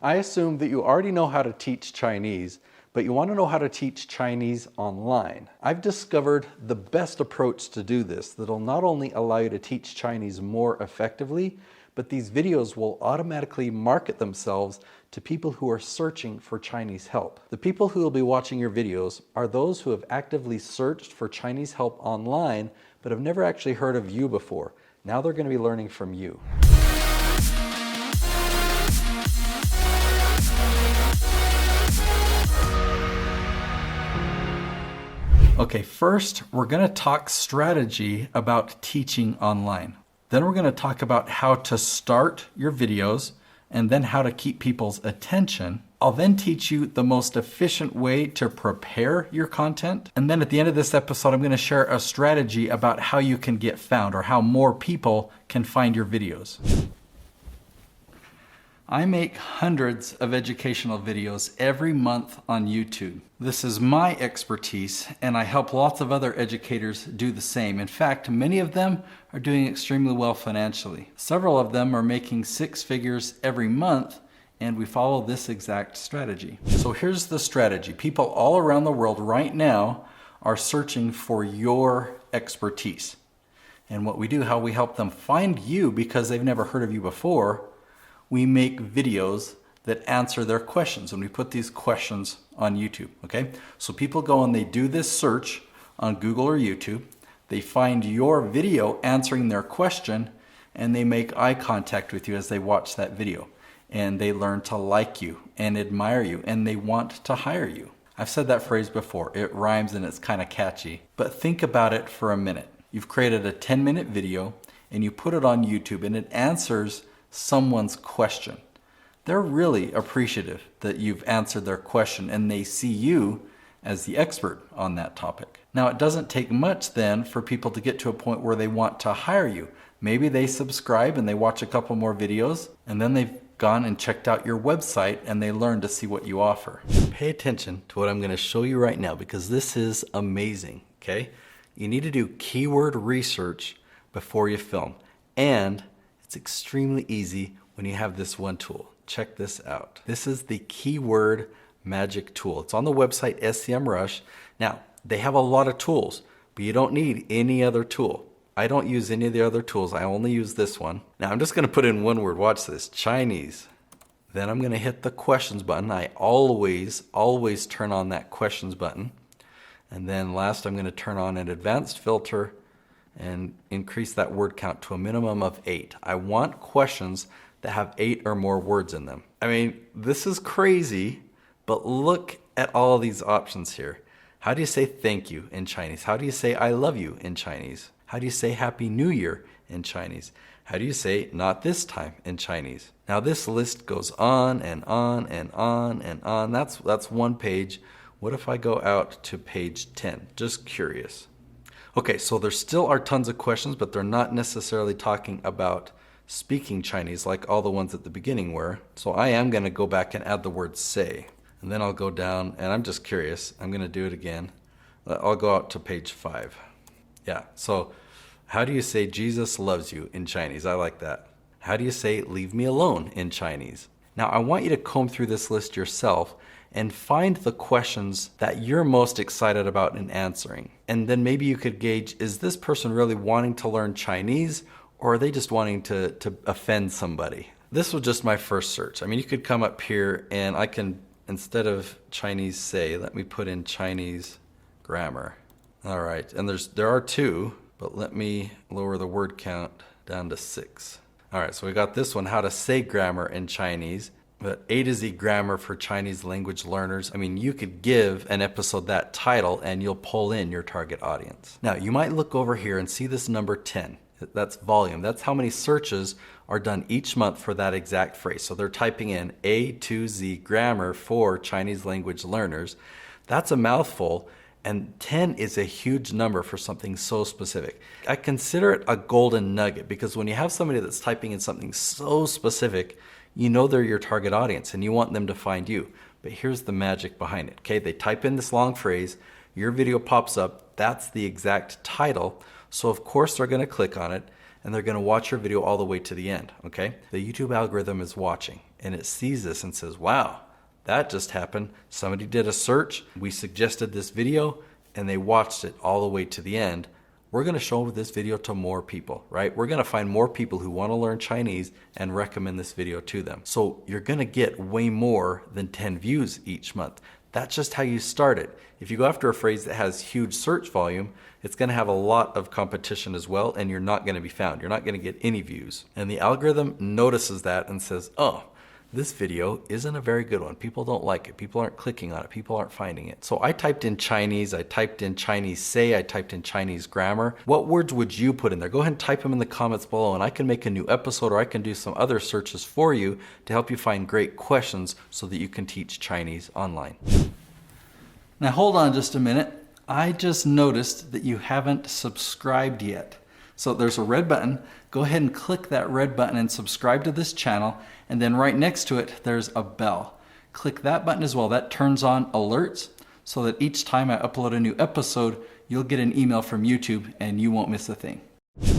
I assume that you already know how to teach Chinese, but you want to know how to teach Chinese online. I've discovered the best approach to do this that'll not only allow you to teach Chinese more effectively, but these videos will automatically market themselves to people who are searching for Chinese help. The people who will be watching your videos are those who have actively searched for Chinese help online, but have never actually heard of you before. Now they're going to be learning from you. Okay, first we're going to talk strategy about teaching online. Then we're going to talk about how to start your videos and then how to keep people's attention. I'll then teach you the most efficient way to prepare your content. And then at the end of this episode, I'm going to share a strategy about how you can get found or how more people can find your videos. I make hundreds of educational videos every month on YouTube. This is my expertise, and I help lots of other educators do the same. In fact, many of them are doing extremely well financially. Several of them are making six figures every month, and we follow this exact strategy. So here's the strategy. People all around the world right now are searching for your expertise. And what we do, how we help them find you because they've never heard of you before, we make videos that answer their questions, and we put these questions on YouTube, okay? So people go and they do this search on Google or YouTube, they find your video answering their question, and they make eye contact with you as they watch that video, and they learn to like you and admire you, and they want to hire you. I've said that phrase before, it rhymes and it's kind of catchy, but think about it for a minute. You've created a 10-minute video and you put it on YouTube and it answers someone's question. They're really appreciative that you've answered their question and they see you as the expert on that topic. Now, it doesn't take much then for people to get to a point where they want to hire you. Maybe they subscribe and they watch a couple more videos and then they've gone and checked out your website and they learn to see what you offer. Pay attention to what I'm going to show you right now because this is amazing, okay? You need to do keyword research before you film, and it's extremely easy when you have this one tool. Check this out. This is the keyword magic tool. It's on the website SEMrush. Now, they have a lot of tools, but you don't need any other tool. I don't use any of the other tools. I only use this one. Now, I'm just going to put in one word. Watch this, Chinese. Then I'm going to hit the questions button. I always turn on that questions button. And then last, I'm going to turn on an advanced filter and increase that word count to a minimum of 8. I want questions that have 8 or more words in them. I mean, this is crazy, but look at all these options here. How do you say thank you in Chinese? How do you say I love you in Chinese? How do you say Happy New Year in Chinese? How do you say not this time in Chinese? Now this list goes on and on and on and on. That's one page. What if I go out to page 10? Just curious. Okay, so there still are tons of questions, but they're not necessarily talking about speaking Chinese like all the ones at the beginning were. So I am going to go back and add the word say. And then I'll go down, and I'm just curious. I'm going to do it again. I'll go out to page 5. Yeah, so how do you say Jesus loves you in Chinese? I like that. How do you say leave me alone in Chinese? Now I want you to comb through this list yourself and find the questions that you're most excited about in answering. And then maybe you could gauge, is this person really wanting to learn Chinese, or are they just wanting to offend somebody? This was just my first search. I mean, you could come up here and I can, instead of Chinese say, let me put in Chinese grammar. All right, and there are 2, but let me lower the word count down to 6. All right, so we got this one, how to say grammar in Chinese. But A to Z grammar for Chinese language learners. I mean, you could give an episode that title and you'll pull in your target audience. Now, you might look over here and see this number 10. That's volume. That's how many searches are done each month for that exact phrase. So they're typing in A to Z grammar for Chinese language learners. That's a mouthful, and 10 is a huge number for something so specific. I consider it a golden nugget because when you have somebody that's typing in something so specific, you know they're your target audience and you want them to find you. But here's the magic behind it, okay? They type in this long phrase, your video pops up, that's the exact title. So of course they're gonna click on it and they're gonna watch your video all the way to the end, okay? The YouTube algorithm is watching. and it sees this and says, wow, that just happened. Somebody did a search, we suggested this video, and they watched it all the way to the end. We're going to show this video to more people, right? We're going to find more people who want to learn Chinese and recommend this video to them. So you're going to get way more than 10 views each month. That's just how you start it. If you go after a phrase that has huge search volume, it's going to have a lot of competition as well, and you're not going to be found. You're not going to get any views. And the algorithm notices that and says, oh, this video isn't a very good one. People don't like it. People aren't clicking on it. People aren't finding it. So I typed in Chinese. I typed in Chinese say. I typed in Chinese grammar. What words would you put in there? Go ahead and type them in the comments below, and I can make a new episode, or I can do some other searches for you to help you find great questions so that you can teach Chinese online. Now hold on just a minute. I just noticed that you haven't subscribed yet. So there's a red button. Go ahead and click that red button and subscribe to this channel. And then right next to it, there's a bell. Click that button as well. That turns on alerts so that each time I upload a new episode, you'll get an email from YouTube and you won't miss a thing.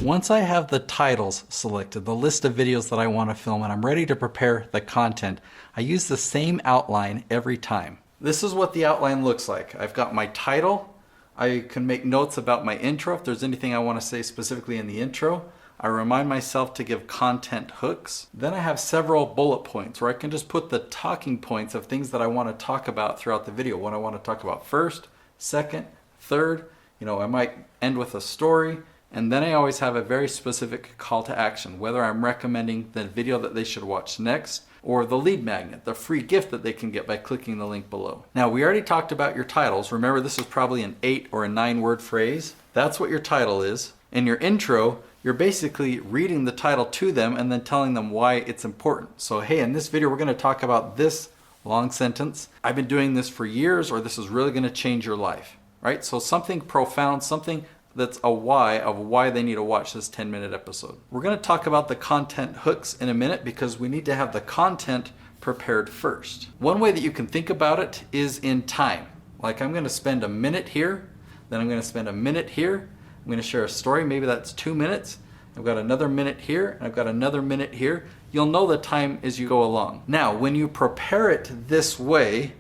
Once I have the titles selected, the list of videos that I want to film, and I'm ready to prepare the content, I use the same outline every time. This is what the outline looks like. I've got my title. I can make notes about my intro if there's anything I want to say specifically in the intro. I remind myself to give content hooks. Then I have several bullet points where I can just put the talking points of things that I want to talk about throughout the video. What I want to talk about first, second, third. I might end with a story. And then I always have a very specific call to action, whether I'm recommending the video that they should watch next or the lead magnet, the free gift that they can get by clicking the link below. Now, we already talked about your titles. Remember, this is probably an 8 or a 9 word phrase. That's what your title is. In your intro, you're basically reading the title to them and then telling them why it's important. So, hey, in this video, we're going to talk about this long sentence. I've been doing this for years, or this is really going to change your life, right? So something profound, something that's a why of why they need to watch this 10-minute episode. We're going to talk about the content hooks in a minute because we need to have the content prepared first. One way that you can think about it is in time. Like, I'm going to spend a minute here, then I'm going to spend a minute here. I'm going to share a story, maybe that's 2 minutes. I've got another minute here, and I've got another minute here. You'll know the time as you go along. Now, when you prepare it this way,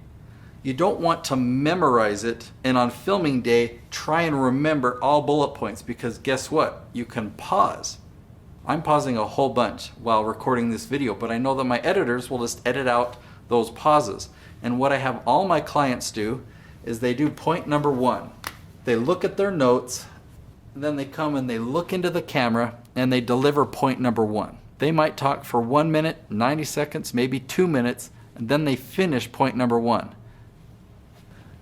you don't want to memorize it and on filming day try and remember all bullet points, because guess what? You can pause. I'm pausing a whole bunch while recording this video, but I know that my editors will just edit out those pauses. And what I have all my clients do is they do point number 1. They look at their notes, then they come and they look into the camera and they deliver point number 1. They might talk for 1 minute, 90 seconds, maybe 2 minutes, and then they finish point number 1.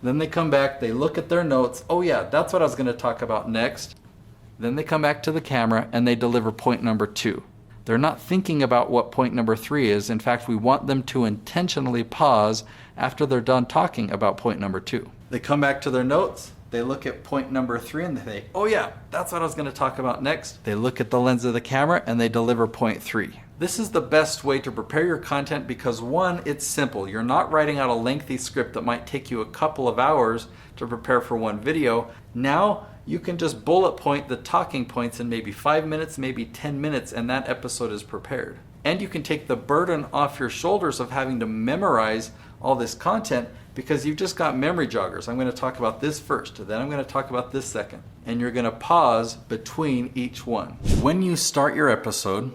Then they come back, they look at their notes. Oh yeah, that's what I was going to talk about next. Then they come back to the camera and they deliver point number 2. They're not thinking about what point number 3 is. In fact, we want them to intentionally pause after they're done talking about point number 2. They come back to their notes, they look at point number 3 and they think, oh yeah, that's what I was going to talk about next. They look at the lens of the camera and they deliver point 3. This is the best way to prepare your content because, one, it's simple. You're not writing out a lengthy script that might take you a couple of hours to prepare for one video. Now you can just bullet point the talking points in maybe 5 minutes, maybe 10 minutes, and that episode is prepared. And you can take the burden off your shoulders of having to memorize all this content because you've just got memory joggers. I'm going to talk about this first, then I'm going to talk about this second. And you're going to pause between each one. When you start your episode,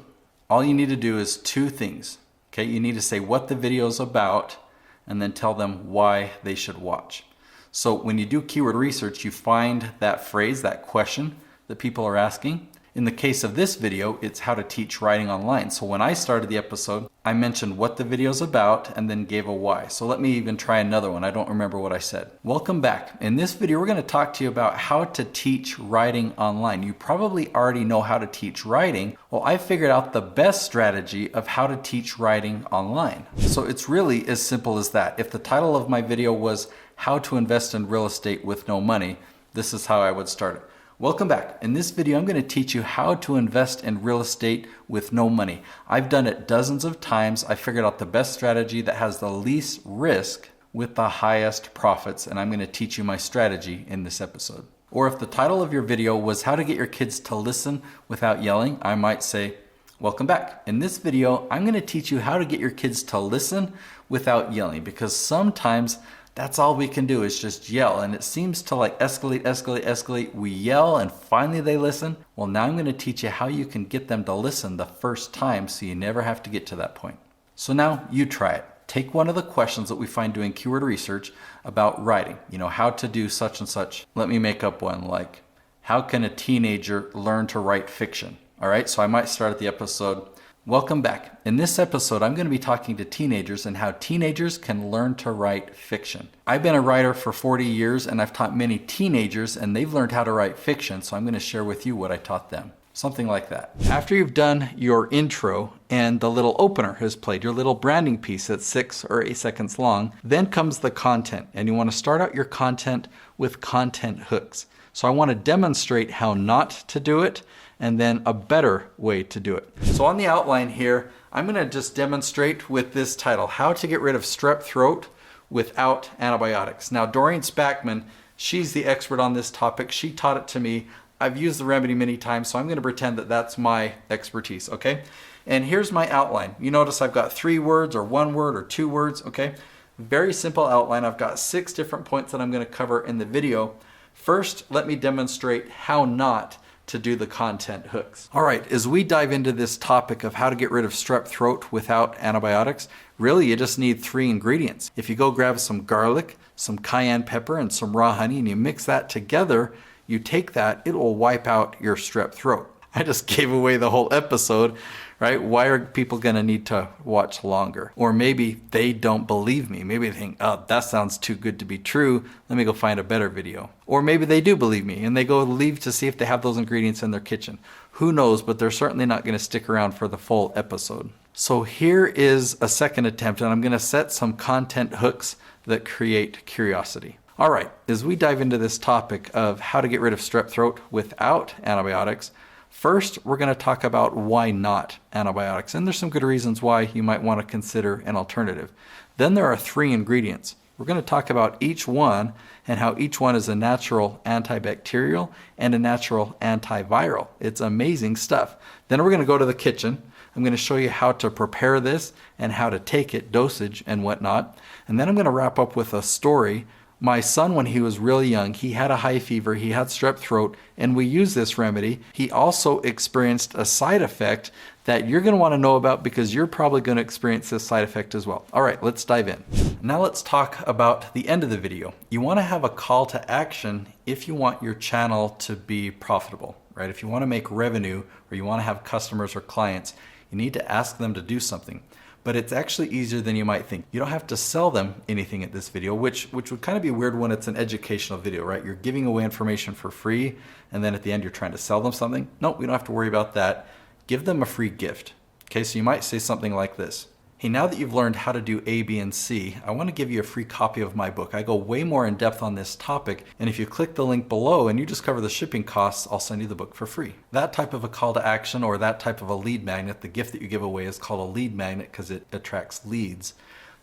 all you need to do is 2 things. Okay, you need to say what the video is about and then tell them why they should watch. So when you do keyword research, you find that phrase, that question that people are asking. In the case of this video, it's how to teach writing online. So when I started the episode, I mentioned what the video is about and then gave a why. So let me even try another one. I don't remember what I said. Welcome back. In this video, we're going to talk to you about how to teach writing online. You probably already know how to teach writing. Well, I figured out the best strategy of how to teach writing online. So it's really as simple as that. If the title of my video was how to invest in real estate with no money, this is how I would start it. Welcome back. In this video, I'm going to teach you how to invest in real estate with no money. I've done it dozens of times. I figured out the best strategy that has the least risk with the highest profits, and I'm going to teach you my strategy in this episode. Or if the title of your video was how to get your kids to listen without yelling, I might say, Welcome back. In this video, I'm going to teach you how to get your kids to listen without yelling, because sometimes that's all we can do is just yell, and it seems to like escalate. We yell and finally they listen. Well, now I'm going to teach you how you can get them to listen the first time so you never have to get to that point. So now you try it. Take one of the questions that we find doing keyword research about writing, how to do such and such. Let me make up one like, how can a teenager learn to write fiction? All right, so I might start at the episode. Welcome back. In this episode, I'm going to be talking to teenagers and how teenagers can learn to write fiction. I've been a writer for 40 years and I've taught many teenagers and they've learned how to write fiction, so I'm going to share with you what I taught them. Something like that. After you've done your intro and the little opener has played, your little branding piece that's 6 or 8 seconds long, then comes the content. And you want to start out your content with content hooks. So I want to demonstrate how not to do it and then a better way to do it. So on the outline here, I'm going to just demonstrate with this title, How to Get Rid of Strep Throat Without Antibiotics. Now, Doreen Spackman, she's the expert on this topic. She taught it to me. I've used the remedy many times, so I'm going to pretend that that's my expertise, okay? And here's my outline. You notice I've got 3 words or 1 word or 2 words, okay? Very simple outline. I've got 6 different points that I'm going to cover in the video. First, let me demonstrate how not to do the content hooks. All right, as we dive into this topic of how to get rid of strep throat without antibiotics, really you just need 3 ingredients. If you go grab some garlic, some cayenne pepper, and some raw honey, and you mix that together, you take that, it will wipe out your strep throat. I just gave away the whole episode, right? Why are people gonna need to watch longer? Or maybe they don't believe me. Maybe they think, oh, that sounds too good to be true. Let me go find a better video. Or maybe they do believe me and they go leave to see if they have those ingredients in their kitchen. Who knows, but they're certainly not gonna stick around for the full episode. So here is a second attempt, and I'm gonna set some content hooks that create curiosity. All right, as we dive into this topic of how to get rid of strep throat without antibiotics, first, we're going to talk about why not antibiotics. And there's some good reasons why you might want to consider an alternative. Then there are 3 ingredients. We're going to talk about each one and how each one is a natural antibacterial and a natural antiviral. It's amazing stuff. Then we're going to go to the kitchen. I'm going to show you how to prepare this and how to take it, dosage and whatnot. And then I'm going to wrap up with a story. My son, when he was really young, he had a high fever, he had strep throat, and we used this remedy. He also experienced a side effect that you're going to want to know about because you're probably going to experience this side effect as well. All right, let's dive in. Now let's talk about the end of the video. You want to have a call to action if you want your channel to be profitable, right? If you want to make revenue or you want to have customers or clients, you need to ask them to do something. But it's actually easier than you might think. You don't have to sell them anything at this video, which would kind of be weird when it's an educational video, right? You're giving away information for free, and then at the end you're trying to sell them something. No, we don't have to worry about that. Give them a free gift. Okay, so you might say something like this. Hey, now that you've learned how to do A, B, and C, I want to give you a free copy of my book. I go way more in depth on this topic, and if you click the link below and you just cover the shipping costs, I'll send you the book for free. That type of a call to action or that type of a lead magnet, the gift that you give away is called a lead magnet because it attracts leads.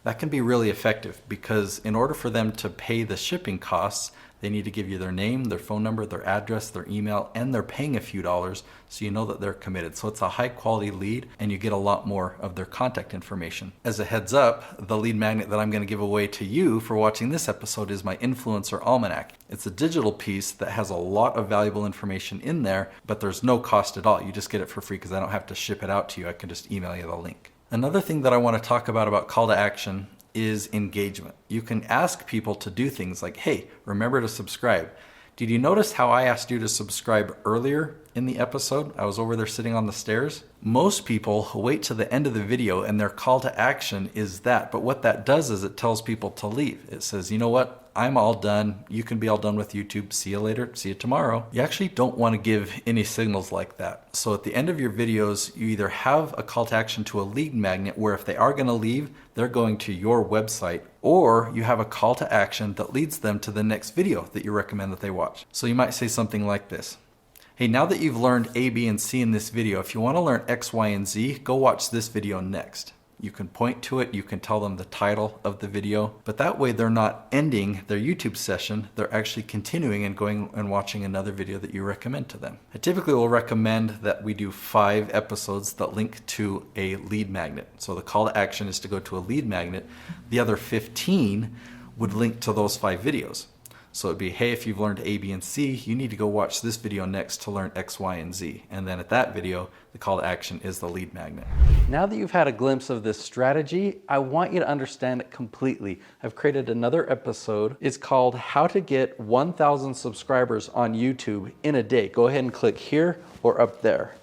That can be really effective because in order for them to pay the shipping costs, they need to give you their name, their phone number, their address, their email, and they're paying a few dollars so you know that they're committed. So it's a high quality lead and you get a lot more of their contact information. As a heads up, the lead magnet that I'm going to give away to you for watching this episode is my Influencer Almanac. It's a digital piece that has a lot of valuable information in there, but there's no cost at all. You just get it for free because I don't have to ship it out to you. I can just email you the link. Another thing that I want to talk about call to action is engagement. You can ask people to do things like, hey, remember to subscribe. Did you notice how I asked you to subscribe earlier in the episode? I was over there sitting on the stairs. Most people wait to the end of the video and their call to action is that. But what that does is it tells people to leave. It says, you know what? I'm all done. You can be all done with YouTube. See you later. See you tomorrow. You actually don't want to give any signals like that. So at the end of your videos, you either have a call to action to a lead magnet where if they are going to leave, they're going to your website, or you have a call to action that leads them to the next video that you recommend that they watch. So you might say something like this. Hey, now that you've learned A, B, and C in this video, if you want to learn X, Y, and Z, go watch this video next. You can point to it, you can tell them the title of the video, but that way they're not ending their YouTube session, they're actually continuing and going and watching another video that you recommend to them. I typically will recommend that we do 5 episodes that link to a lead magnet. So the call to action is to go to a lead magnet. The other 15 would link to those 5 videos. So it'd be, hey, if you've learned A, B, and C, you need to go watch this video next to learn X, Y, and Z. And then at that video, the call to action is the lead magnet. Now that you've had a glimpse of this strategy, I want you to understand it completely. I've created another episode. It's called How to Get 1,000 Subscribers on YouTube in a Day. Go ahead and click here or up there.